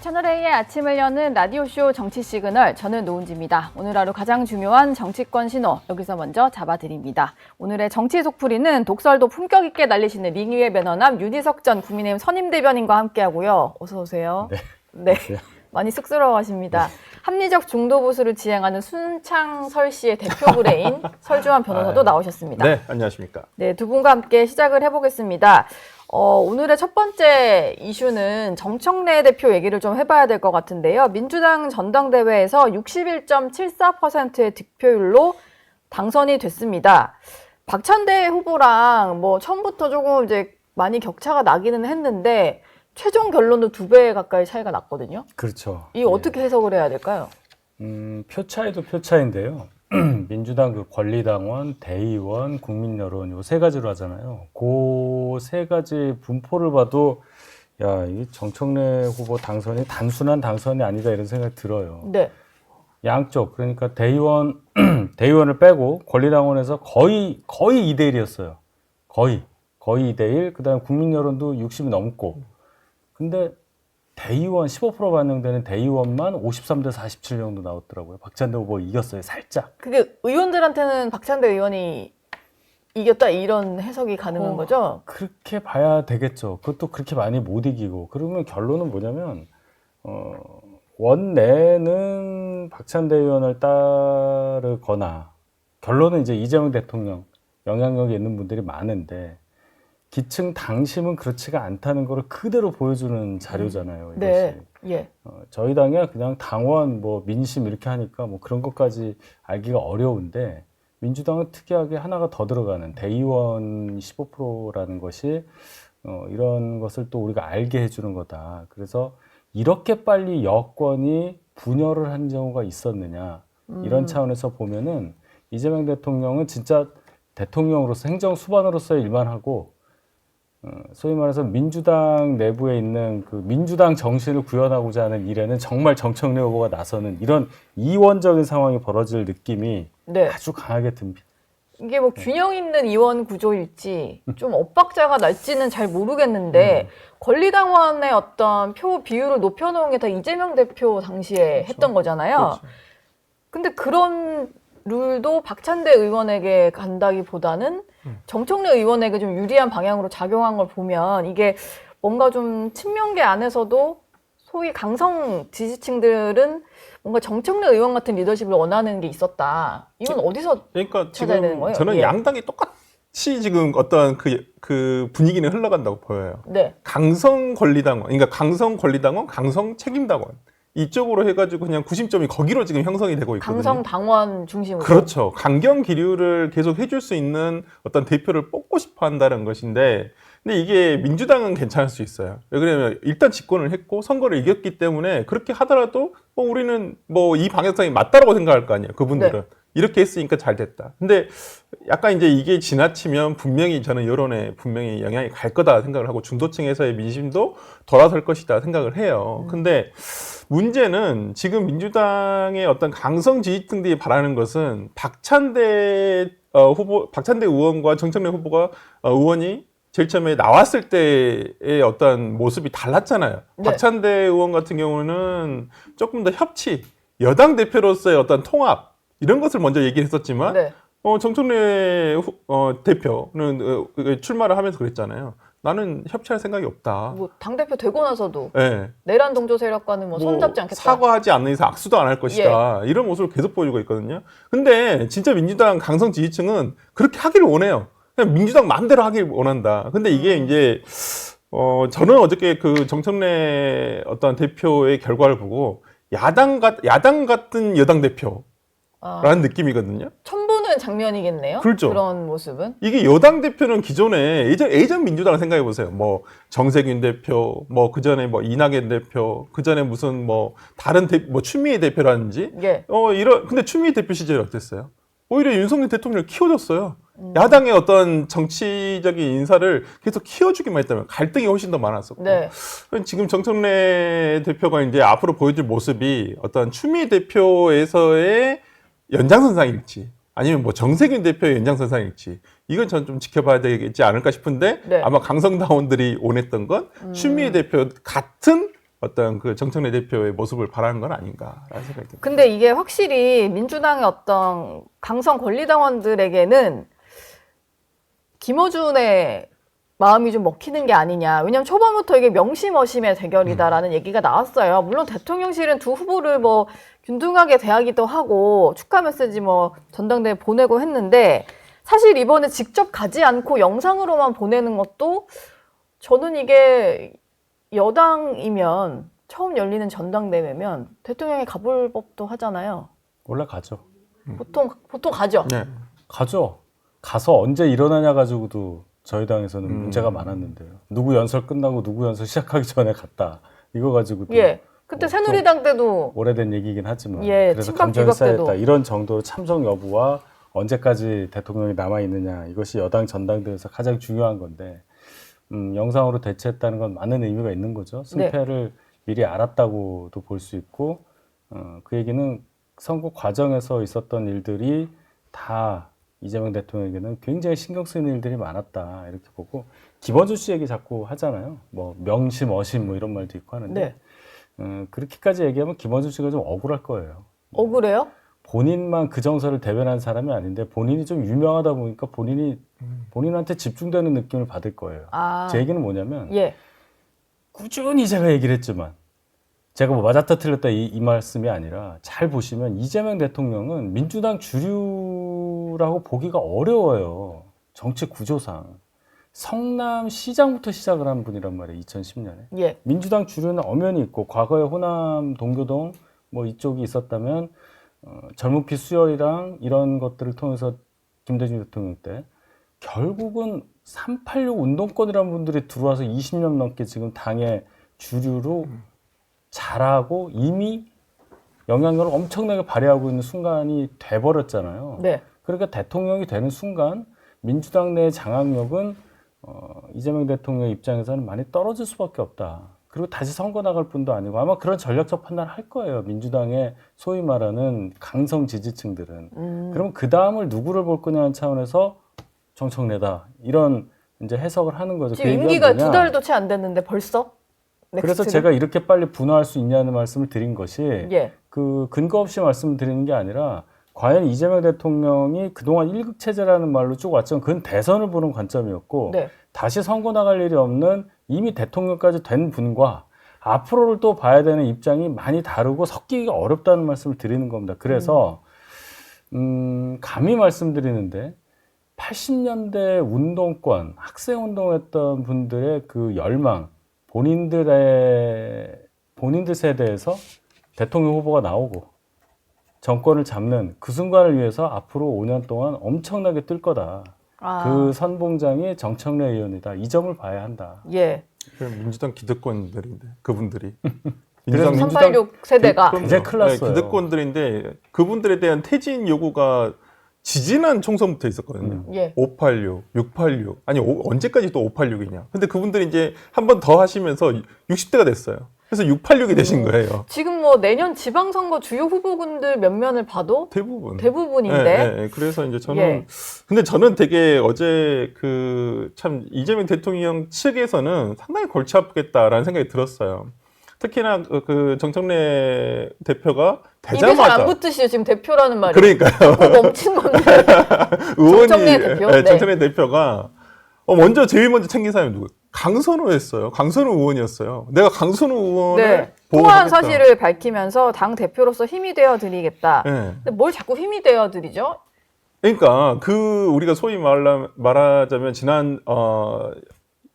채널A의 아침을 여는 라디오쇼 정치 시그널, 저는 노은지입니다. 오늘 하루 가장 중요한 정치권 신호, 여기서 먼저 잡아드립니다. 오늘의 정치 속풀이는 독설도 품격 있게 날리시는 링위의 매너남 윤희석 전 국민의힘 선임대변인과 함께하고요. 어서 오세요. 네. 많이 쑥스러워하십니다. 합리적 중도 보수를 지향하는 순창설 씨의 대표 브레인 설주환 변호사도 나오셨습니다. 네, 안녕하십니까. 네, 두 분과 함께 시작을 해보겠습니다. 오늘의 첫 번째 이슈는 정청래 대표 얘기를 좀 해봐야 될 것 같은데요. 민주당 전당대회에서 61.74%의 득표율로 당선이 됐습니다. 박찬대 후보랑 뭐 처음부터 조금 이제 많이 격차가 나기는 했는데 최종 결론도 2배 가까이 차이가 났거든요. 그렇죠. 이 어떻게 해석을 해야 될까요? 표 차이도 표 차이인데요. 민주당 그 권리당원, 대의원, 국민여론 요 세 가지로 하잖아요. 그 세 가지 분포를 봐도 야, 이 정청래 후보 당선이 단순한 당선이 아니다 이런 생각이 들어요. 네. 양쪽 그러니까 대의원을 빼고 권리당원에서 거의 2대 1이었어요. 거의 2대 1. 그다음에 국민여론도 60이 넘고. 근데 대의원 15% 반영되는 대의원만 53대 47 정도 나왔더라고요. 박찬대 후보 이겼어요. 살짝. 그게 의원들한테는 박찬대 의원이 이겼다 이런 해석이 가능한 거죠? 그렇게 봐야 되겠죠. 그것도 그렇게 많이 못 이기고. 그러면 결론은 뭐냐면 원내는 박찬대 의원을 따르거나 결론은 이제 이재명 대통령 영향력이 있는 분들이 많은데 기층 당심은 그렇지가 않다는 걸 그대로 보여주는 자료잖아요. 이것이. 네. 예. 저희 당이야 그냥 당원 뭐 민심 이렇게 하니까 뭐 그런 것까지 알기가 어려운데 민주당은 특이하게 하나가 더 들어가는 대의원 15%라는 것이 이런 것을 또 우리가 알게 해주는 거다. 그래서 이렇게 빨리 여권이 분열을 한 경우가 있었느냐 이런 차원에서 보면은 이재명 대통령은 진짜 대통령으로서 행정 수반으로서의 일만 하고 소위 말해서 민주당 내부에 있는 그 민주당 정신을 구현하고자 하는 일에는 정말 정청래 후보가 나서는 이런 이원적인 상황이 벌어질 느낌이 네. 아주 강하게 듭니다. 이게 뭐 균형 있는 의원 구조일지 좀 엇박자가 날지는 잘 모르겠는데 권리당원의 어떤 표 비율을 높여놓은 게 다 이재명 대표 당시에 그렇죠. 했던 거잖아요. 그렇죠. 근데 그런 룰도 박찬대 의원에게 간다기보다는 정청래 의원에게 좀 유리한 방향으로 작용한 걸 보면 이게 뭔가 좀 친명계 안에서도 소위 강성 지지층들은 뭔가 정청래 의원 같은 리더십을 원하는 게 있었다. 이건 어디서 그러니까 찾아야 되는 지금 거예요? 저는 예. 양당이 똑같이 지금 어떤 그 분위기는 흘러간다고 보여요. 네. 강성 권리당원, 그러니까 강성 권리당원, 강성 책임당원 이쪽으로 해가지고 그냥 구심점이 거기로 지금 형성이 되고 있거든요. 강성 당원 중심으로. 그렇죠. 강경 기류를 계속 해줄 수 있는 어떤 대표를 뽑고 싶어 한다는 것인데, 근데 이게 민주당은 괜찮을 수 있어요. 왜 그러냐면 일단 집권을 했고 선거를 이겼기 때문에 그렇게 하더라도 뭐 우리는 뭐 이 방향성이 맞다라고 생각할 거 아니에요. 그분들은. 네. 이렇게 했으니까 잘 됐다. 근데 약간 이제 이게 지나치면 분명히 저는 여론에 분명히 영향이 갈 거다 생각을 하고 중도층에서의 민심도 돌아설 것이다 생각을 해요. 근데 문제는 지금 민주당의 어떤 강성 지지층들이 바라는 것은 박찬대 의원과 정청래 후보가 의원이 제일 처음에 나왔을 때의 어떤 모습이 달랐잖아요. 네. 박찬대 의원 같은 경우는 조금 더 협치, 여당 대표로서의 어떤 통합 이런 것을 먼저 얘기를 했었지만 네. 정청래 대표는 출마를 하면서 그랬잖아요. 나는 협치할 생각이 없다. 뭐 당대표 되고 나서도 네. 내란 동조 세력과는 뭐 손잡지 않겠다. 사과하지 않는 이상 악수도 안 할 것이다. 이런 모습을 계속 보여주고 있거든요. 근데 진짜 민주당 강성 지지층은 그렇게 하기를 원해요. 그냥 민주당 마음대로 하길 원한다. 근데 이게 이제 저는 어저께 그 정청래 어떤 대표의 결과를 보고 야당 같은 여당 대표라는 느낌이거든요. 처음 보는 장면이겠네요. 그렇죠. 그런 모습은. 이게 여당 대표는 기존에 예전 민주당을 생각해 보세요. 뭐 정세균 대표, 뭐 그 전에 뭐 이낙연 대표, 그 전에 무슨 뭐 다른 뭐 추미애 대표라든지. 예. 근데 추미애 대표 시절이 어땠어요? 오히려 윤석열 대통령을 키워줬어요. 야당의 어떤 정치적인 인사를 계속 키워주기만 했다면 갈등이 훨씬 더 많았었고. 네. 지금 정청래 대표가 이제 앞으로 보여줄 모습이 어떤 추미애 대표에서의 연장선상일지 아니면 뭐 정세균 대표의 연장선상일지 이건 저는 좀 지켜봐야 되지 않을까 싶은데 네. 아마 강성당원들이 원했던 건 추미애 대표 같은 어떤 그 정청래 대표의 모습을 바라는 건 아닌가라는 생각이 듭니다. 근데 이게 확실히 민주당의 어떤 강성 권리당원들에게는 김어준의 마음이 좀 먹히는 게 아니냐. 왜냐하면 초반부터 이게 명심어심의 대결이다라는 얘기가 나왔어요. 물론 대통령실은 두 후보를 뭐 균등하게 대하기도 하고 축하 메시지 뭐 전당대회 보내고 했는데 사실 이번에 직접 가지 않고 영상으로만 보내는 것도 저는 이게 여당이면 처음 열리는 전당대회면 대통령이 가볼 법도 하잖아요. 올라가죠. 보통 가죠. 네. 가죠. 가서 언제 일어나냐 가지고도 저희 당에서는 문제가 많았는데요. 누구 연설 끝나고 누구 연설 시작하기 전에 갔다. 이거 가지고도 예. 그때 새누리당 때도 오래된 얘기긴 하지만 예, 그래서 친박 감정이 비박 때도. 쌓였다. 이런 정도로 참석 여부와 언제까지 대통령이 남아있느냐 이것이 여당 전당대회에서 가장 중요한 건데 영상으로 대체했다는 건 많은 의미가 있는 거죠. 승패를 미리 알았다고도 볼 수 있고 그 얘기는 선거 과정에서 있었던 일들이 다 이재명 대통령에게는 굉장히 신경 쓰이는 일들이 많았다 이렇게 보고 김어준 씨 얘기 자꾸 하잖아요. 뭐 명심, 어심 뭐 이런 말도 있고 하는데 그렇게까지 얘기하면 김어준 씨가 좀 억울할 거예요. 억울해요? 본인만 그 정서를 대변한 사람이 아닌데 본인이 좀 유명하다 보니까 본인한테 집중되는 느낌을 받을 거예요. 아, 제 얘기는 뭐냐면 예. 꾸준히 제가 얘기를 했지만 제가 뭐 맞았다 틀렸다 이 말씀이 아니라 잘 보시면 이재명 대통령은 민주당 주류라고 보기가 어려워요. 정치 구조상. 성남시장부터 시작을 한 분이란 말이에요. 2010년에. 예. 민주당 주류는 엄연히 있고 과거에 호남 동교동 뭐 이쪽이 있었다면 젊은 피 수혈이랑 이런 것들을 통해서 김대중 대통령 때 결국은 386 운동권이라는 분들이 들어와서 20년 넘게 지금 당의 주류로 잘하고 이미 영향력을 엄청나게 발휘하고 있는 순간이 돼버렸잖아요. 네. 그러니까 대통령이 되는 순간 민주당 내 장악력은 이재명 대통령 입장에서는 많이 떨어질 수밖에 없다. 그리고 다시 선거 나갈 뿐도 아니고 아마 그런 전략적 판단을 할 거예요. 민주당의 소위 말하는 강성 지지층들은. 그럼 그 다음을 누구를 볼 거냐는 차원에서 정청래다. 이런 이제 해석을 하는 거죠. 지금 그 얘기가 임기가 뭐냐? 2달도 채 안 됐는데 벌써? 그래서 넥스트를? 제가 이렇게 빨리 분화할 수 있냐는 말씀을 드린 것이 예. 그 근거 없이 말씀드리는 게 아니라 과연 이재명 대통령이 그동안 일극 체제라는 말로 쭉 왔지만 그건 대선을 보는 관점이었고 네. 다시 선거 나갈 일이 없는 이미 대통령까지 된 분과 앞으로를 또 봐야 되는 입장이 많이 다르고 섞이기가 어렵다는 말씀을 드리는 겁니다. 그래서 감히 말씀드리는데 80년대 운동권, 학생 운동했던 분들의 그 열망, 본인들 세대에서 대통령 후보가 나오고 정권을 잡는 그 순간을 위해서 앞으로 5년 동안 엄청나게 뜰 거다. 아, 그 선봉장이 정청래 의원이다. 이 점을 봐야 한다. 예. 민주당 기득권들인데 그분들이 그래서 386 세대가 그럼요. 굉장히 큰일 났어요. 기득권들인데 그분들에 대한 퇴진 요구가 지지난 총선부터 있었거든요. 예. 586, 686. 아니, 언제까지 또 586이냐. 근데 그분들이 이제 한 번 더 하시면서 60대가 됐어요. 그래서 686이 되신 거예요. 지금 뭐 내년 지방선거 주요 후보군들 몇면을 봐도 대부분인데. 예. 그래서 이제 저는 예. 근데 저는 되게 어제 그 참 이재명 대통령 측에서는 상당히 골치 아프겠다라는 생각이 들었어요. 특히나 그 정청래 대표가 입에 잘 안 되자마자 붙으시죠 지금 대표라는 말이. 그러니까요. 꼭 넘친 건데. 의원이 정청래 대표? 네. 정청래 대표가 먼저 제일 먼저 챙긴 사람이 누구예요? 강선우였어요. 강선우 의원이었어요. 내가 강선우 의원을 네. 통화한 보호하겠다. 사실을 밝히면서 당 대표로서 힘이 되어 드리겠다. 네. 근데 뭘 자꾸 힘이 되어 드리죠? 그러니까 그 우리가 소위 말하자면 지난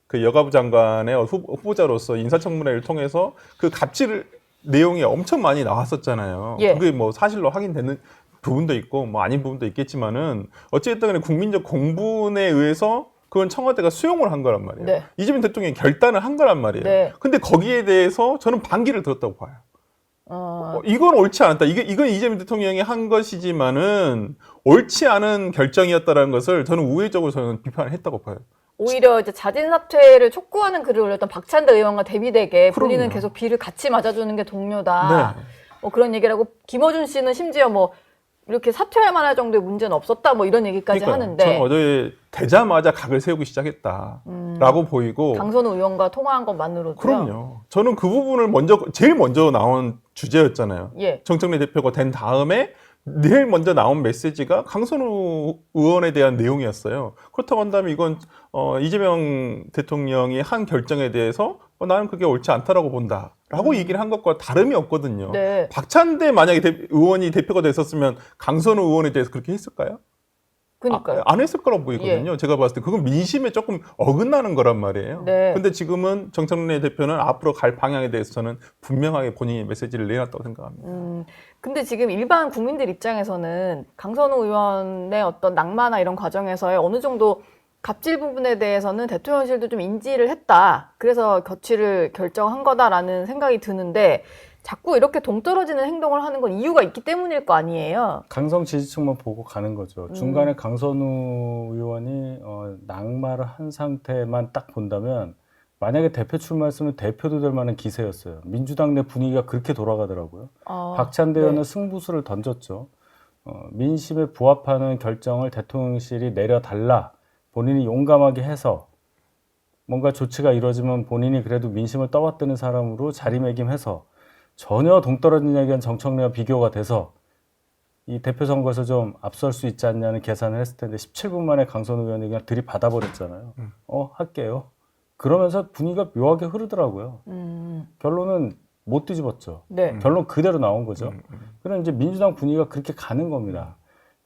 그 여가부 장관의 후보자로서 인사청문회를 통해서 그 갑질 내용이 엄청 많이 나왔었잖아요. 예. 그게 뭐 사실로 확인되는 부분도 있고 뭐 아닌 부분도 있겠지만은 어쨌든 간에 국민적 공분에 의해서 그건 청와대가 수용을 한 거란 말이에요. 네. 이재명 대통령이 결단을 한 거란 말이에요. 네. 근데 거기에 대해서 저는 반기를 들었다고 봐요. 이건 옳지 않았다. 이건 이재명 대통령이 한 것이지만은 옳지 않은 결정이었다라는 것을 저는 우회적으로 저는 비판을 했다고 봐요. 오히려 이제 자진 사퇴를 촉구하는 글을 올렸던 박찬대 의원과 대비되게 본인은 그럼요. 계속 비를 같이 맞아주는 게 동료다. 네. 뭐 그런 얘기를 하고 김어준 씨는 심지어 뭐 이렇게 사퇴할만 할 정도의 문제는 없었다 뭐 이런 얘기까지 그러니까요. 하는데 저는 어제 되자마자 각을 세우기 시작했다라고 보이고 강선우 의원과 통화한 것만으로도요. 그럼요. 저는 그 부분을 제일 먼저 나온 주제였잖아요. 예. 정청래 대표가 된 다음에 제일 먼저 나온 메시지가 강선우 의원에 대한 내용이었어요. 그렇다고 한다면 이건 이재명 대통령이 한 결정에 대해서 나는 그게 옳지 않다라고 본다라고 얘기를 한 것과 다름이 없거든요. 네. 박찬대 만약에 의원이 대표가 됐었으면 강선우 의원에 대해서 그렇게 했을까요? 그러니까요. 안 했을 거라고 보이거든요. 제가 봤을 때 그건 민심에 조금 어긋나는 거란 말이에요. 네. 근데 지금은 정청래 대표는 앞으로 갈 방향에 대해서 저는 분명하게 본인이 메시지를 내놨다고 생각합니다. 근데 지금 일반 국민들 입장에서는 강선우 의원의 어떤 낙마나 이런 과정에서의 어느 정도 갑질 부분에 대해서는 대통령실도 좀 인지를 했다. 그래서 거취를 결정한 거다라는 생각이 드는데 자꾸 이렇게 동떨어지는 행동을 하는 건 이유가 있기 때문일 거 아니에요. 강성 지지층만 보고 가는 거죠. 중간에 강선우 의원이 낙마를 한 상태만 딱 본다면 만약에 대표 출마했으면 대표도 될 만한 기세였어요. 민주당 내 분위기가 그렇게 돌아가더라고요. 박찬대 의원은 승부수를 던졌죠. 민심에 부합하는 결정을 대통령실이 내려달라. 본인이 용감하게 해서 뭔가 조치가 이루어지면 본인이 그래도 민심을 떠받드는 사람으로 자리매김해서 전혀 동떨어진 얘기한 정청래와 비교가 돼서 이 대표 선거에서 좀 앞설 수 있지 않냐는 계산을 했을 텐데 17분 만에 강선우 의원이 그냥 들이받아 버렸잖아요. 할게요. 그러면서 분위기가 묘하게 흐르더라고요. 결론은 못 뒤집었죠. 네. 결론 그대로 나온 거죠. 그럼 이제 민주당 분위기가 그렇게 가는 겁니다.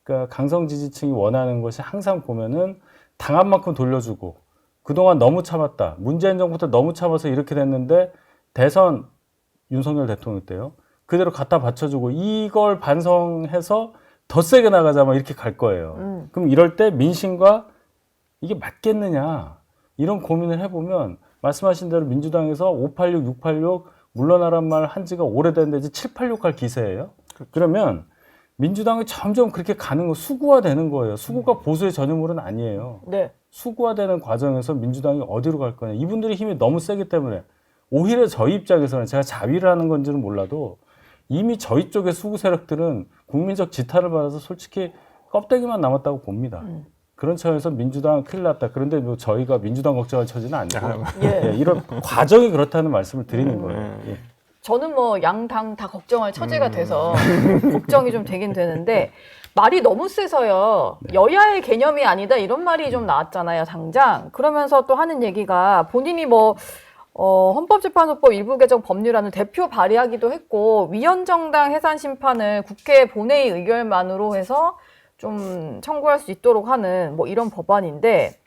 그러니까 강성 지지층이 원하는 것이 항상 보면은 당한 만큼 돌려주고 그동안 너무 참았다. 문재인 정부 때 너무 참아서 이렇게 됐는데 대선 윤석열 대통령 때요. 그대로 갖다 받쳐주고 이걸 반성해서 더 세게 나가자 막 이렇게 갈 거예요. 그럼 이럴 때 민심과 이게 맞겠느냐 이런 고민을 해보면 말씀하신 대로 민주당에서 586, 686 물러나란 말 한 지가 오래됐는데 이제 786 할 기세예요. 그러면 민주당이 점점 그렇게 가는 거 수구화되는 거예요. 수구가 보수의 전유물은 아니에요. 네. 수구화되는 과정에서 민주당이 어디로 갈 거냐. 이분들의 힘이 너무 세기 때문에 오히려 저희 입장에서는 제가 자위를 하는 건지는 몰라도 이미 저희 쪽의 수구 세력들은 국민적 지탄을 받아서 솔직히 껍데기만 남았다고 봅니다. 그런 차원에서 민주당은 큰일 났다. 그런데 뭐 저희가 민주당 걱정할 처지는 아니고 예. 이런 과정이 그렇다는 말씀을 드리는 거예요. 예. 저는 뭐 양당 다 걱정할 처지가 돼서 걱정이 좀 되긴 되는데 말이 너무 세서요. 여야의 개념이 아니다 이런 말이 좀 나왔잖아요. 당장. 그러면서 또 하는 얘기가 본인이 뭐 헌법재판소법 일부 개정 법률안을 대표 발의하기도 했고 위헌정당 해산 심판을 국회 본회의 의결만으로 해서 좀 청구할 수 있도록 하는 뭐 이런 법안인데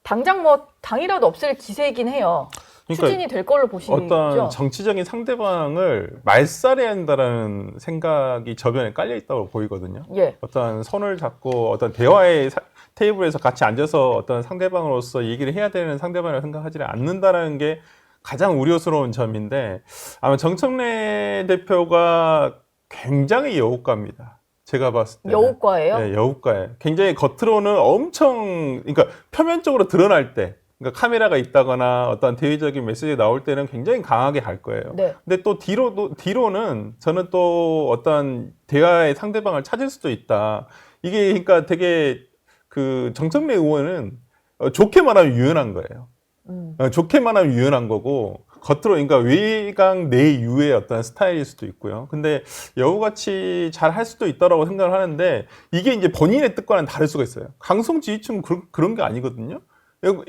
당장 뭐 당이라도 없앨 기세이긴 해요. 그러니까 추진이 될 걸로 보시죠. 어떤 정치적인 상대방을 말살해야 한다라는 생각이 저변에 깔려 있다고 보이거든요. 예. 어떤 손을 잡고 어떤 대화의 테이블에서 같이 앉아서 어떤 상대방으로서 얘기를 해야 되는 상대방이라고 생각하지 않는다라는 게 가장 우려스러운 점인데 아마 정청래 대표가 굉장히 여우가입니다. 제가 봤을 때 여우과예요? 네, 여우가예요. 굉장히 겉으로는 그러니까 표면적으로 드러날 때 그러니까 카메라가 있다거나 어떤 대외적인 메시지가 나올 때는 굉장히 강하게 갈 거예요. 네. 근데 또 뒤로는 저는 또 어떤 대화의 상대방을 찾을 수도 있다. 이게 그러니까 되게 그 정청래 의원은 좋게 말하면 유연한 거예요. 좋게 말하면 유연한 거고 겉으로 그러니까 외강 내유의 어떤 스타일일 수도 있고요. 근데 여우같이 잘 할 수도 있다라고 생각을 하는데 이게 이제 본인의 뜻과는 다를 수가 있어요. 강성 지지층은 그런 게 아니거든요.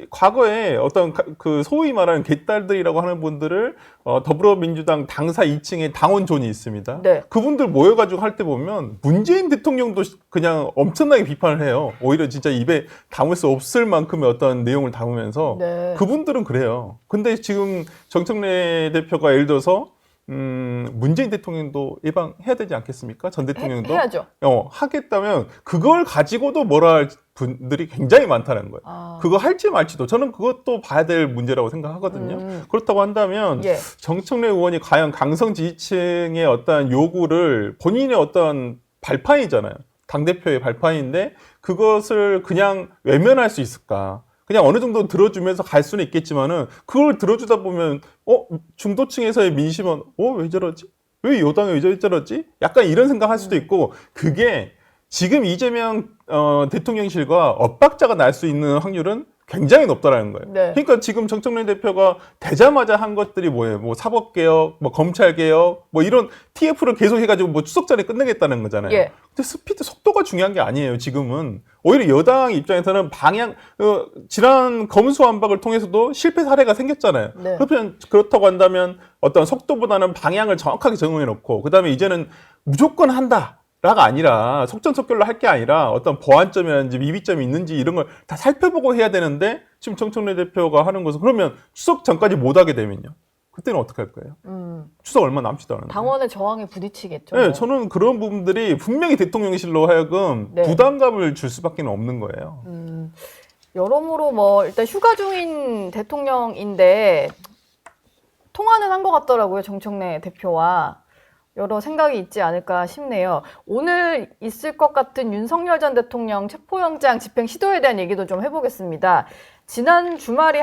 과거에 어떤 그 소위 말하는 개딸들이라고 하는 분들을 더불어민주당 당사 2층에 당원존이 있습니다. 네. 그분들 모여가지고 할 때 보면 문재인 대통령도 그냥 엄청나게 비판을 해요. 오히려 진짜 입에 담을 수 없을 만큼의 어떤 내용을 담으면서 네. 그분들은 그래요. 근데 지금 정청래 대표가 예를 들어서 문재인 대통령도 예방해야 되지 않겠습니까? 전 대통령도 해야죠. 하겠다면 그걸 가지고도 뭐라 할 분들이 굉장히 많다는 거예요. 그거 할지 말지도 저는 그것도 봐야 될 문제라고 생각하거든요. 그렇다고 한다면 예. 정청래 의원이 과연 강성 지지층의 어떤 요구를 본인의 어떤 발판이잖아요. 당대표의 발판인데 그것을 그냥 외면할 수 있을까? 그냥 어느 정도 들어주면서 갈 수는 있겠지만은 그걸 들어주다 보면 중도층에서의 민심은 왜 저러지? 왜 여당에 왜 저러지? 약간 이런 생각할 수도 있고 그게 지금 이재명 대통령실과 엇박자가 날 수 있는 확률은 굉장히 높다라는 거예요. 네. 그러니까 지금 정청래 대표가 되자마자 한 것들이 뭐예요? 뭐 사법개혁, 뭐 검찰개혁, 뭐 이런 TF를 계속 해가지고 뭐 추석 전에 끝내겠다는 거잖아요. 예. 근데 속도가 중요한 게 아니에요, 지금은. 오히려 여당 입장에서는 지난 검수완박을 통해서도 실패 사례가 생겼잖아요. 네. 그렇다고 한다면 어떤 속도보다는 방향을 정확하게 정해 놓고, 그 다음에 이제는 무조건 한다. 라가 아니라 속전속결로 할 게 아니라 어떤 보완점이라든지 미비점이 있는지 이런 걸 다 살펴보고 해야 되는데 지금 정청래 대표가 하는 것은 그러면 추석 전까지 못 하게 되면요. 그때는 어떻게 할 거예요? 추석 얼마 남지도 않은데. 당원의 저항에 부딪히겠죠. 네, 저는 그런 부분들이 분명히 대통령실로 하여금 네. 부담감을 줄 수밖에 없는 거예요. 여러모로 뭐 일단 휴가 중인 대통령인데 통화는 한 것 같더라고요. 정청래 대표와. 여러 생각이 있지 않을까 싶네요. 오늘 있을 것 같은 윤석열 전 대통령 체포영장 집행 시도에 대한 얘기도 좀 해보겠습니다. 지난 주말이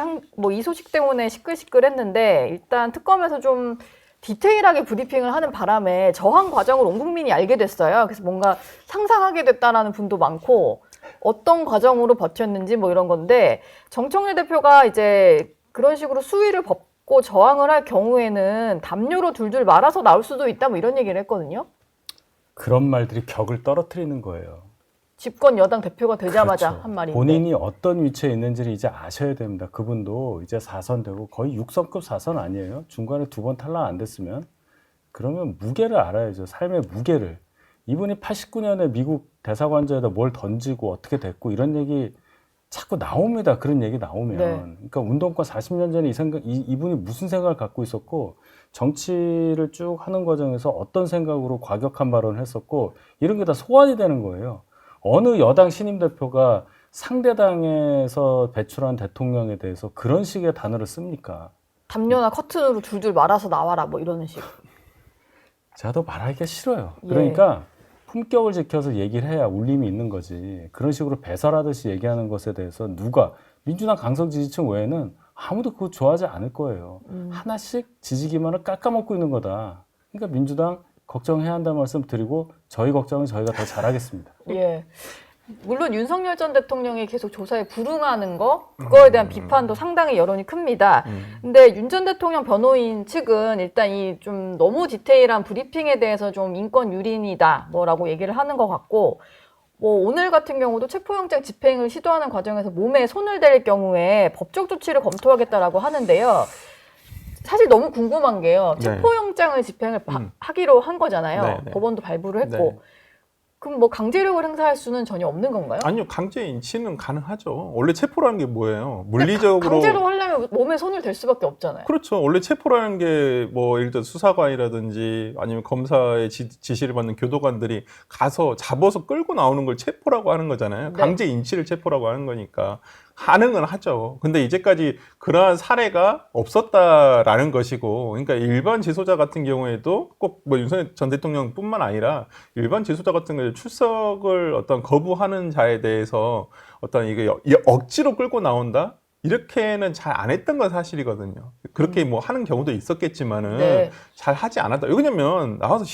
이 소식 때문에 시끌시끌했는데 일단 특검에서 좀 디테일하게 브리핑을 하는 바람에 저항 과정을 온 국민이 알게 됐어요. 그래서 뭔가 상상하게 됐다라는 분도 많고 어떤 과정으로 버텼는지 뭐 이런 건데 정청래 대표가 이제 그런 식으로 수위를 법 저항을 할 경우에는 담요로 둘둘 말아서 나올 수도 있다 뭐 이런 얘기를 했거든요. 그런 말들이 격을 떨어뜨리는 거예요. 집권 여당 대표가 되자마자 그렇죠. 한 말인데. 본인이 어떤 위치에 있는지를 이제 아셔야 됩니다. 그분도 이제 4선 되고 거의 6선급 4선 아니에요? 중간에 2번 탈락 안 됐으면. 그러면 무게를 알아야죠. 삶의 무게를. 이분이 89년에 미국 대사관저에다 뭘 던지고 어떻게 됐고 이런 얘기 자꾸 나옵니다. 그런 얘기 나오면. 네. 그러니까 운동권 40년 전에 이분이 무슨 생각을 갖고 있었고 정치를 쭉 하는 과정에서 어떤 생각으로 과격한 발언을 했었고 이런 게 다 소환이 되는 거예요. 어느 여당 신임 대표가 상대당에서 배출한 대통령에 대해서 그런 식의 단어를 씁니까? 담요나 커튼으로 둘둘 말아서 나와라 뭐 이런 식. 제가 더 말하기가 싫어요. 예. 그러니까 품격을 지켜서 얘기를 해야 울림이 있는 거지. 그런 식으로 배설하듯이 얘기하는 것에 대해서 누가 민주당 강성 지지층 외에는 아무도 그거 좋아하지 않을 거예요. 하나씩 지지 기반을 깎아먹고 있는 거다. 그러니까 민주당 걱정해야 한다는 말씀 드리고 저희 걱정은 저희가 더 잘하겠습니다. 예. 물론 윤석열 전 대통령이 계속 조사에 불응하는 그거에 대한 비판도 상당히 여론이 큽니다. 근데 윤 전 대통령 변호인 측은 일단 이 좀 너무 디테일한 브리핑에 대해서 좀 인권 유린이다 뭐라고 얘기를 하는 것 같고 뭐 오늘 같은 경우도 체포영장 집행을 시도하는 과정에서 몸에 손을 댈 경우에 법적 조치를 검토하겠다라고 하는데요. 사실 너무 궁금한 게요. 네. 체포영장을 집행을 하기로 한 거잖아요. 네, 네. 법원도 발부를 했고. 네. 그럼 뭐 강제력을 행사할 수는 전혀 없는 건가요? 아니요, 강제 인치는 가능하죠. 원래 체포라는 게 뭐예요? 물리적으로. 강제로 하려면 몸에 손을 댈 수밖에 없잖아요. 그렇죠. 원래 체포라는 게 뭐 예를 들어 수사관이라든지 아니면 검사의 지시를 받는 교도관들이 가서 잡아서 끌고 나오는 걸 체포라고 하는 거잖아요. 네. 강제 인치를 체포라고 하는 거니까 가능은 하죠. 근데 이제까지 그러한 사례가 없었다라는 것이고, 그러니까 일반 재소자 같은 경우에도 꼭 뭐 윤석열 전 대통령뿐만 아니라 일반 재소자 같은 경우에 출석을 어떤 거부하는 자에 대해서 어떤 이게 억지로 끌고 나온다? 이렇게는 잘 안 했던 건 사실이거든요. 그렇게 뭐 하는 경우도 있었겠지만은 네. 잘 하지 않았다. 왜냐면 나와서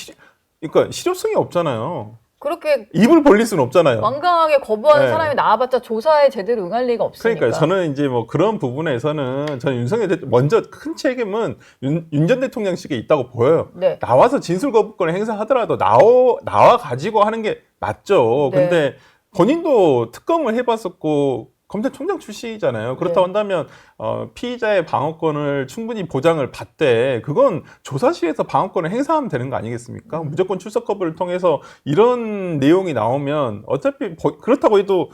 그러니까 실효성이 없잖아요. 그렇게 입을 벌릴 수는 없잖아요. 완강하게 거부하는 네. 사람이 나와봤자 조사에 제대로 응할 리가 없으니까. 그러니까 저는 이제 뭐 그런 부분에서는 저는 윤석열 대통령 먼저 큰 책임은 윤 전 대통령 측에 있다고 보여요. 네. 나와서 진술 거부권을 행사하더라도 나와 가지고 하는 게 맞죠. 네. 근데 본인도 특검을 해봤었고 검찰총장 출신이잖아요. 그렇다고 네. 한다면 피의자의 방어권을 충분히 보장을 받되 그건 조사실에서 방어권을 행사하면 되는 거 아니겠습니까? 무조건 출석 거부를 통해서 이런 내용이 나오면 어차피 그렇다고 해도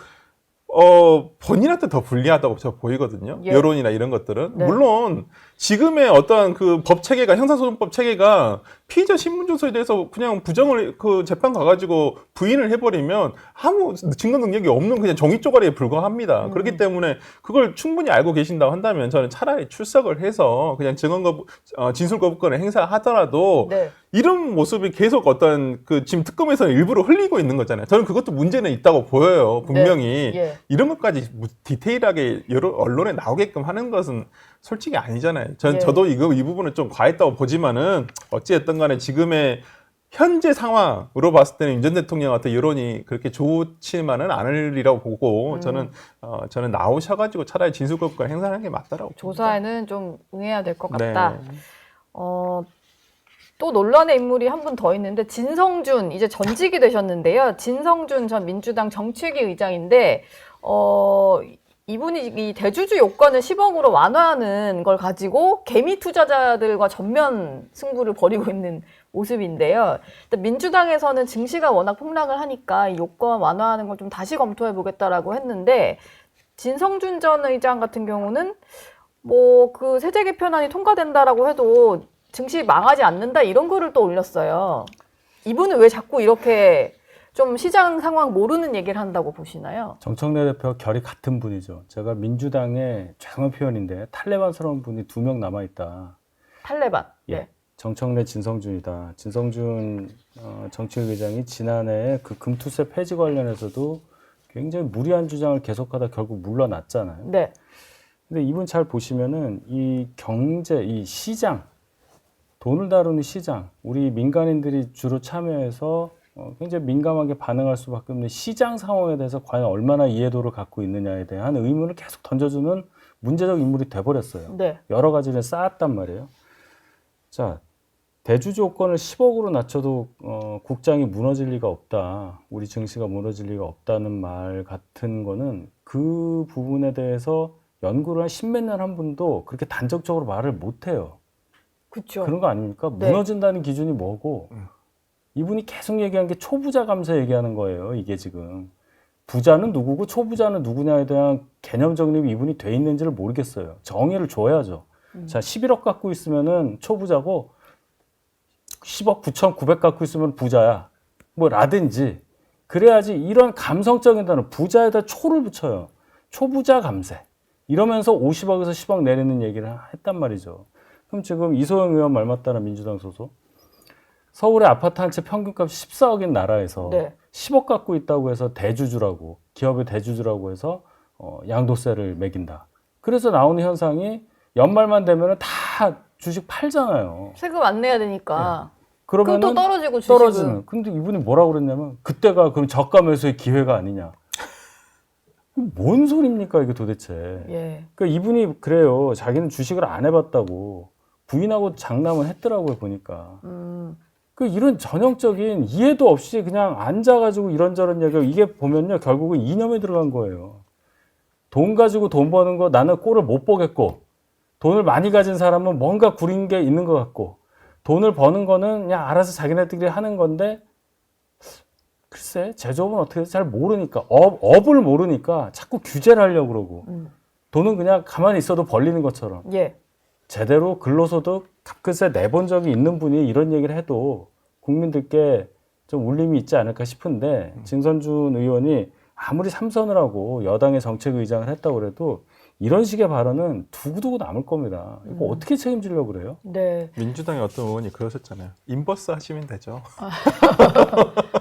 본인한테 더 불리하다고 저 보이거든요. 예. 여론이나 이런 것들은. 네. 물론 지금의 어떤 그 법 체계가 형사소송법 체계가 피의자 신문조서에 대해서 그냥 부정을 그 재판 가가지고 부인을 해버리면 아무 증거 능력이 없는 그냥 종이 쪼가리에 불과합니다. 그렇기 때문에 그걸 충분히 알고 계신다고 한다면 저는 차라리 출석을 해서 그냥 진술 거부권을 행사하더라도 네. 이런 모습이 계속 어떤 그 지금 특검에서는 일부러 흘리고 있는 거잖아요. 저는 그것도 문제는 있다고 보여요. 분명히. 예. 이런 것까지 디테일하게 여러 언론에 나오게끔 하는 것은 솔직히 아니잖아요. 네, 예. 저도 이 부분은 좀 과했다고 보지만은 어찌됐든 간에 지금의 현재 상황으로 봤을 때는 윤 전 대통령한테 여론이 그렇게 좋지만은 않으리라고 보고 저는 나오셔가지고 차라리 진술거부권 행사하는 게 맞다라고 조사에는 좀 응해야 될 것 봅니다. 같다. 네. 또 논란의 인물이 한 분 더 있는데 진성준 이제 전직이 되셨는데요. 진성준 전 민주당 정책위 의장인데 이분이 이 대주주 요건을 10억으로 완화하는 걸 가지고 개미 투자자들과 전면 승부를 벌이고 있는 모습인데요. 민주당에서는 증시가 워낙 폭락을 하니까 이 요건 완화하는 걸 좀 다시 검토해 보겠다라고 했는데 진성준 전 의장 같은 경우는 뭐 그 세제 개편안이 통과된다라고 해도 증시 망하지 않는다 이런 글을 또 올렸어요. 이분은 왜 자꾸 이렇게 좀 시장 상황 모르는 얘기를 한다고 보시나요? 정청래 대표 결이 같은 분이죠. 제가 민주당의 죄송한 표현인데 탈레반스러운 분이 2명 남아있다. 탈레반. 예. 네. 정청래, 진성준이다. 진성준 정치의장이 지난해 그 금투세 폐지 관련해서도 굉장히 무리한 주장을 계속하다 결국 물러났잖아요. 네. 근데 이분 잘 보시면은 이 경제, 이 시장, 돈을 다루는 시장, 우리 민간인들이 주로 참여해서 굉장히 민감하게 반응할 수밖에 없는 시장 상황에 대해서 과연 얼마나 이해도를 갖고 있느냐에 대한 의문을 계속 던져주는 문제적 인물이 돼버렸어요. 네. 여러 가지를 쌓았단 말이에요. 자, 대주주 요건을 10억으로 낮춰도 국장이 무너질 리가 없다. 우리 증시가 무너질 리가 없다는 말 같은 거는 그 부분에 대해서 연구를 한 10몇 년 한 분도 그렇게 단적적으로 말을 못해요. 그렇죠. 그런 거 아닙니까? 네. 무너진다는 기준이 뭐고 이분이 계속 얘기한 게 초부자 감세 얘기하는 거예요. 이게 지금 부자는 누구고 초부자는 누구냐에 대한 개념 정립이 이분이 돼 있는지를 모르겠어요. 정의를 줘야죠. 자, 11억 갖고 있으면은 초부자고 10억 9,900 갖고 있으면 부자야. 뭐 라든지 그래야지 이런 감성적인 단어 부자에다 초를 붙여요. 초부자 감세. 이러면서 50억에서 10억 내리는 얘기를 했단 말이죠. 그럼 지금 이소영 의원 말 맞다는 민주당 소속 서울의 아파트 한 채 평균값이 14억인 나라에서 네. 10억 갖고 있다고 해서 대주주라고 기업의 대주주라고 해서 양도세를 매긴다. 그래서 나오는 현상이 연말만 되면은 다 주식 팔잖아요. 세금 안 내야 되니까. 그러면은 그럼 또 떨어지고 주식은. 떨어지는. 근데 이분이 뭐라고 그랬냐면 그때가 그럼 저가 매수의 기회가 아니냐. 뭔 소리입니까 이게 도대체. 예. 그러니까 이분이 그래요. 자기는 주식을 안 해봤다고 부인하고 장담을 했더라고요 보니까. 그 이런 전형적인 이해도 없이 그냥 앉아가지고 이런저런 얘기를 이게 보면요 결국은 이념에 들어간 거예요. 돈 가지고 돈 버는 거 나는 꼴을 못 보겠고 돈을 많이 가진 사람은 뭔가 구린 게 있는 것 같고 돈을 버는 거는 그냥 알아서 자기네들이 하는 건데 글쎄 제조업은 어떻게 해서 잘 모르니까 업을 모르니까 자꾸 규제를 하려고 그러고 돈은 그냥 가만히 있어도 벌리는 것처럼 예. 제대로 근로소득 값끝에 내본 적이 있는 분이 이런 얘기를 해도 국민들께 좀 울림이 있지 않을까 싶은데 진성준 의원이 아무리 삼선을 하고 여당의 정책의장을 했다고 그래도 이런 식의 발언은 두고두고 남을 겁니다. 이거 어떻게 책임지려고 그래요? 네. 민주당의 어떤 의원이 그러셨잖아요. 인버스 하시면 되죠.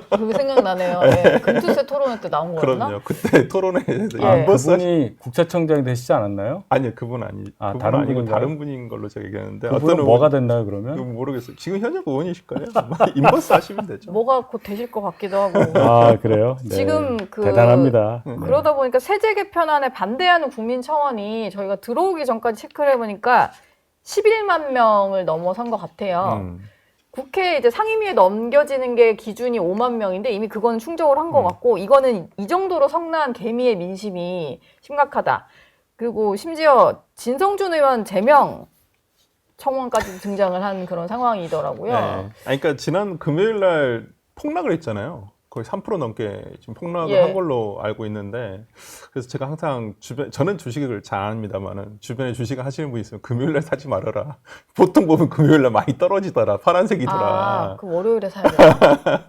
그게 생각나네요. 예. 금투세 토론회 때 나온 거였나? 그럼요. 그때 토론회에서 예. 인버스 그분이 국세청장이 되시지 않았나요? 아니요, 그분 아니. 아, 그분 다른 아니고 분인가요? 다른 분인 걸로 제가 얘기하는데 그분은 어떤 뭐가 의원- 됐나요 그러면? 그건 모르겠어요. 지금 현역 의원이실까요? 인버스 하시면 되죠. 뭐가 곧 되실 것 같기도 하고. 아 그래요? 네. 지금 그- 대단합니다. 네. 그러다 보니까 세제 개편안에 반대하는 국민청원이 저희가 들어오기 전까지 체크를 해보니까 11만 명을 넘어선 것 같아요. 국회 이제 상임위에 넘겨지는 게 기준이 5만 명인데 이미 그건 충족을 한 것 같고 이거는 이 정도로 성난 개미의 민심이 심각하다. 그리고 심지어 진성준 의원 제명 청원까지 등장을 한 그런 상황이더라고요. 네. 아니, 그러니까 지난 금요일 날 폭락을 했잖아요. 거의 3% 넘게 지금 폭락을 예. 한 걸로 알고 있는데 그래서 제가 항상 저는 주식을 잘 안 합니다만은 주변에 주식을 하시는 분이 있으면 금요일 날 사지 말아라. 보통 보면 금요일 날 많이 떨어지더라. 파란색이더라. 아, 그 월요일에 사야 되나?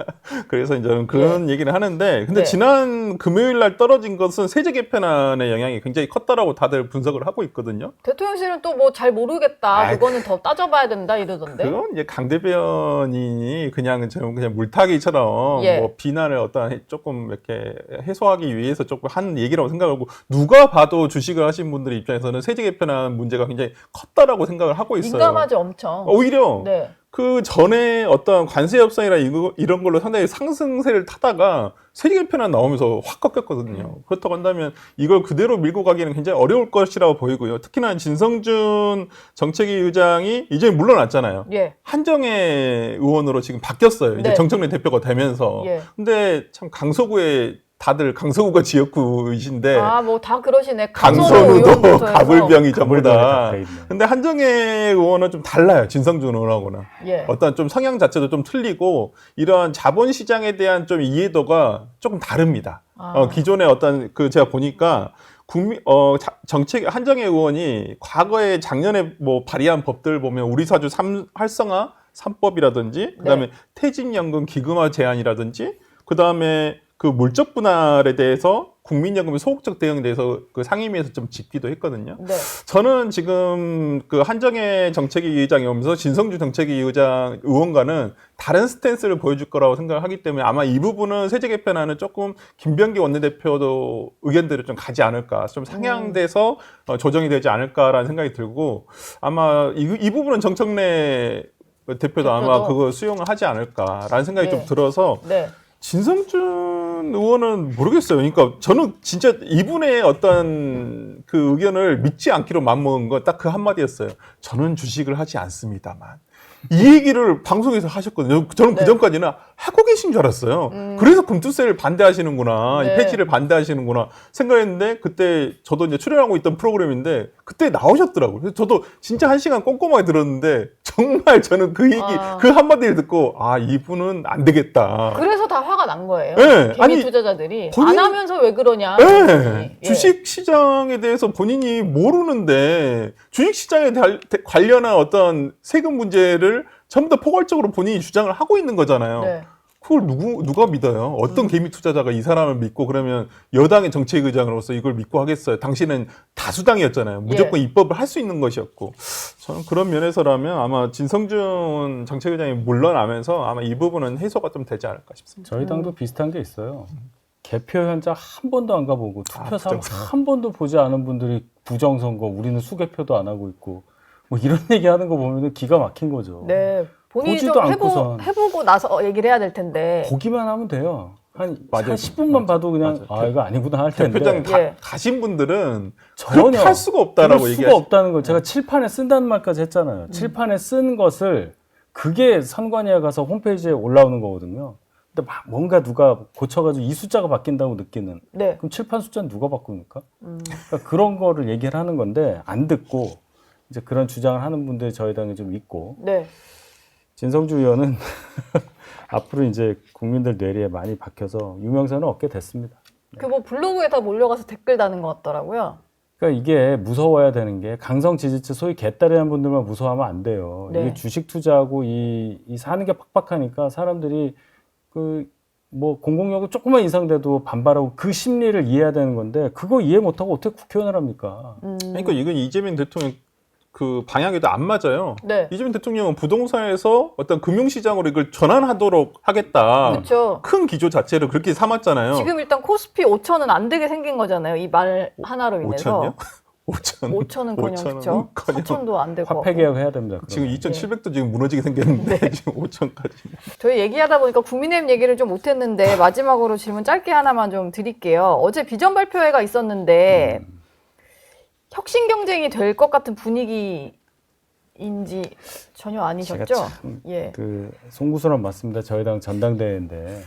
그래서 이제 저는 그런 얘기를 하는데 근데 네. 지난 금요일 날 떨어진 것은 세제 개편안의 영향이 굉장히 컸다라고 다들 분석을 하고 있거든요. 대통령실은 또 뭐 잘 모르겠다. 아이, 그거는 더 따져봐야 된다 이러던데. 그건 이제 강 대변인이 그냥 물타기처럼 예. 뭐 비난을 조금 이렇게 해소하기 위해서 조금 한 얘기라고 생각하고 누가 봐도 주식을 하신 분들의 입장에서는 세제 개편한 문제가 굉장히 컸다라고 생각을 하고 있어요. 민감하죠, 엄청. 오히려 네. 그 전에 어떤 관세 협상이나 이런 걸로 상당히 상승세를 타다가 세제 개편안 나오면서 확 꺾였거든요. 그렇다고 한다면 이걸 그대로 밀고 가기는 굉장히 어려울 것이라고 보이고요. 특히나 진성준 정책위 의장이 이제 물러났잖아요. 예. 한정혜 의원으로 지금 바뀌었어요. 이제 네. 정청래 대표가 되면서. 예. 근데 참 강서구에 다들 강서구가 지역구이신데 아, 뭐 다 그러시네. 강선우도 의원부터 해서. 가불병이 전부 다. 다 있네. 근데 한정혜 의원은 좀 달라요. 진성준 의원하고는. 예. 어떤 좀 성향 자체도 좀 틀리고 이런 자본시장에 대한 좀 이해도가 조금 다릅니다. 아. 기존에 어떤 제가 보니까 정책 한정혜 의원이 과거에 작년에 뭐 발의한 법들 보면 우리 사주 활성화 3법이라든지 그다음에 네. 퇴직연금 기금화 제한이라든지 그다음에 그 물적 분할에 대해서 국민연금의 소극적 대응에 대해서 그 상임위에서 좀 짚기도 했거든요. 네. 저는 지금 그 한정혜 정책위 의장이 오면서 진성주 정책위 의원과는 다른 스탠스를 보여줄 거라고 생각하기 때문에 아마 이 부분은 세제 개편안은 조금 김병기 원내대표도 의견들을 좀 가지 않을까, 좀 상향돼서 조정이 되지 않을까라는 생각이 들고 아마 이 부분은 정청래 대표도 아마 그거 수용을 하지 않을까라는 생각이 네. 좀 들어서 네. 진성준 의원은 모르겠어요. 그러니까 저는 진짜 이분의 어떤 그 의견을 믿지 않기로 맘먹은 건 딱 그 한마디였어요. 저는 주식을 하지 않습니다만. 이 얘기를 방송에서 하셨거든요. 저는 네. 그전까지는 하고 계신 줄 알았어요. 그래서 금투세를 반대하시는구나, 네. 이 폐지를 반대하시는구나 생각했는데 그때 저도 이제 출연하고 있던 프로그램인데 그때 나오셨더라고요. 그래서 저도 진짜 1시간 꼼꼼하게 들었는데 정말 저는 그 얘기, 그 한마디를 듣고 이분은 안 되겠다. 그래서 다 화가 난 거예요. 네. 개미 아니, 투자자들이 본인- 안 하면서 왜 그러냐. 네. 예. 주식 시장에 대해서 본인이 모르는데 주식 시장에 관련한 어떤 세금 문제를 전부 다 포괄적으로 본인이 주장을 하고 있는 거잖아요. 네. 그걸 누가 믿어요? 어떤 개미 투자자가 이 사람을 믿고 그러면 여당의 정책의장으로서 이걸 믿고 하겠어요? 당신은 다수당이었잖아요. 무조건 입법을 할 수 있는 것이었고. 저는 그런 면에서라면 아마 진성준 정책의장이 물러나면서 아마 이 부분은 해소가 좀 되지 않을까 싶습니다. 저희 당도 비슷한 게 있어요. 개표 현장 한 번도 안 가보고 투표 사무 부정선거. 한 번도 보지 않은 분들이 부정선거, 우리는 수개표도 안 하고 있고 뭐 이런 얘기하는 거 보면 기가 막힌 거죠. 네. 본인이 보지도 좀 않고선. 해보고 나서 얘기를 해야 될 텐데. 보기만 하면 돼요. 한 맞아요. 10분만 봐도 그냥 맞아요. 이거 아니구나 할 텐데 대표장 예. 가신 분들은 전혀 그렇게 할 수가 없다라고 그럴 수가 얘기하시죠. 없다는 걸 제가 칠판에 쓴다는 말까지 했잖아요. 칠판에 쓴 것을 그게 선관위에 가서 홈페이지에 올라오는 거거든요. 근데 막 뭔가 누가 고쳐가지고 이 숫자가 바뀐다고 느끼는. 네. 그럼 칠판 숫자는 누가 바꿉니까? 그러니까 그런 거를 얘기를 하는 건데 안 듣고 이제 그런 주장을 하는 분들이 저희 당에 좀 있고 네. 진성주 의원은 앞으로 이제 국민들 뇌리에 많이 박혀서 유명세는 얻게 됐습니다. 그 뭐 블로그에다 몰려가서 댓글 다는 것 같더라고요. 그러니까 이게 무서워야 되는 게 강성 지지층 소위 개딸이라는 분들만 무서워하면 안 돼요. 네. 이게 주식 투자하고 이 사는 게 팍팍하니까 사람들이 그 뭐 공공요금 조금만 인상돼도 반발하고 그 심리를 이해해야 되는 건데 그거 이해 못하고 어떻게 국회의원을 합니까? 그러니까 이건 이재명 대통령 그 방향에도 안 맞아요. 네. 이재명 대통령은 부동산에서 어떤 금융시장으로 이걸 전환하도록 하겠다. 그렇죠. 큰 기조 자체를 그렇게 삼았잖아요. 지금 일단 코스피 5천은 안 되게 생긴 거잖아요. 이 말 하나로 인해서. 5천요? 5천. 5천은 그냥 그렇죠. 4천도 안 되고. 화폐 개혁해야 됩니다. 지금 그러면. 2,700도 지금 무너지게 생겼는데 지금 5천까지. 저희 얘기하다 보니까 국민의힘 얘기를 좀 못했는데 마지막으로 질문 짧게 하나만 좀 드릴게요. 어제 비전 발표회가 있었는데 혁신 경쟁이 될 것 같은 분위기인지 전혀 아니셨죠? 제가 참 예. 그 송구스러운 맞습니다. 저희 당 전당대회인데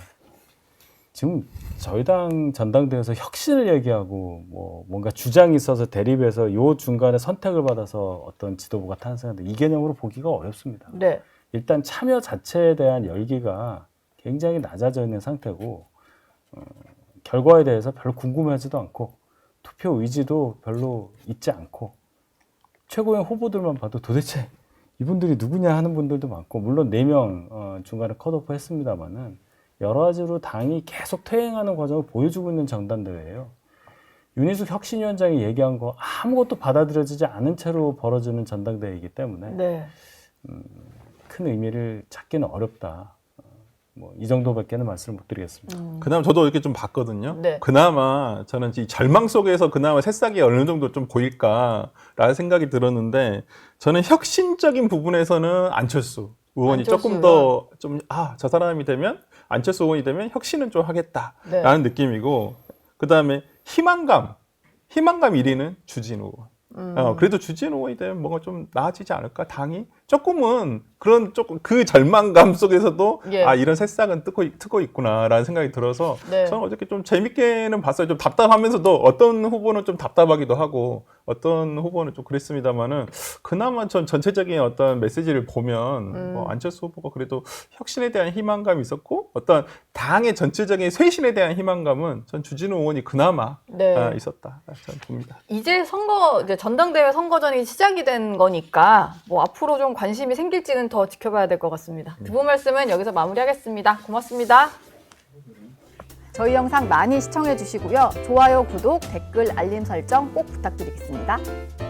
지금 저희 당 전당대회에서 혁신을 얘기하고 뭐 뭔가 주장이 있어서 대립해서 요 중간에 선택을 받아서 어떤 지도부가 탄생하는데 이 개념으로 보기가 어렵습니다. 네. 일단 참여 자체에 대한 열기가 굉장히 낮아져 있는 상태고 결과에 대해서 별로 궁금해하지도 않고 투표 의지도 별로 있지 않고 최고의 후보들만 봐도 도대체 이분들이 누구냐 하는 분들도 많고 물론 4명 중간에 컷오프 했습니다만은 여러 가지로 당이 계속 퇴행하는 과정을 보여주고 있는 전당대회예요. 윤희숙 혁신위원장이 얘기한 거 아무것도 받아들여지지 않은 채로 벌어지는 전당대회이기 때문에 네. 큰 의미를 찾기는 어렵다. 뭐 이 정도밖에는 말씀을 못 드리겠습니다. 그나마 저도 이렇게 좀 봤거든요. 네. 그나마 저는 이 절망 속에서 그나마 새싹이 어느 정도 좀 보일까라는 생각이 들었는데 저는 혁신적인 부분에서는 안철수 의원이 안철수 조금 더 좀 저 사람이 되면 안철수 의원이 되면 혁신은 좀 하겠다라는 네. 느낌이고 그다음에 희망감 1위는 주진우 의원. 그래도 주진우 의원이 되면 뭔가 좀 나아지지 않을까 당이 조금은 그런 조금 그 절망감 속에서도 예. 이런 새싹은 트고 있구나라는 생각이 들어서 네. 저는 어저께 좀 재밌게는 봤어요. 좀 답답하면서도 어떤 후보는 좀 답답하기도 하고 어떤 후보는 좀 그랬습니다만은 그나마 전 전체적인 어떤 메시지를 보면 뭐 안철수 후보가 그래도 혁신에 대한 희망감이 있었고 어떤 당의 전체적인 쇄신에 대한 희망감은 전 주진우 의원이 그나마 네. 있었다 저는 봅니다. 이제 전당대회 선거전이 시작이 된 거니까 뭐 앞으로 좀 관심이 생길지는 더 지켜봐야 될 것 같습니다. 두 분 말씀은 여기서 마무리하겠습니다. 고맙습니다. 저희 영상 많이 시청해 주시고요. 좋아요, 구독, 댓글, 알림 설정 꼭 부탁드리겠습니다.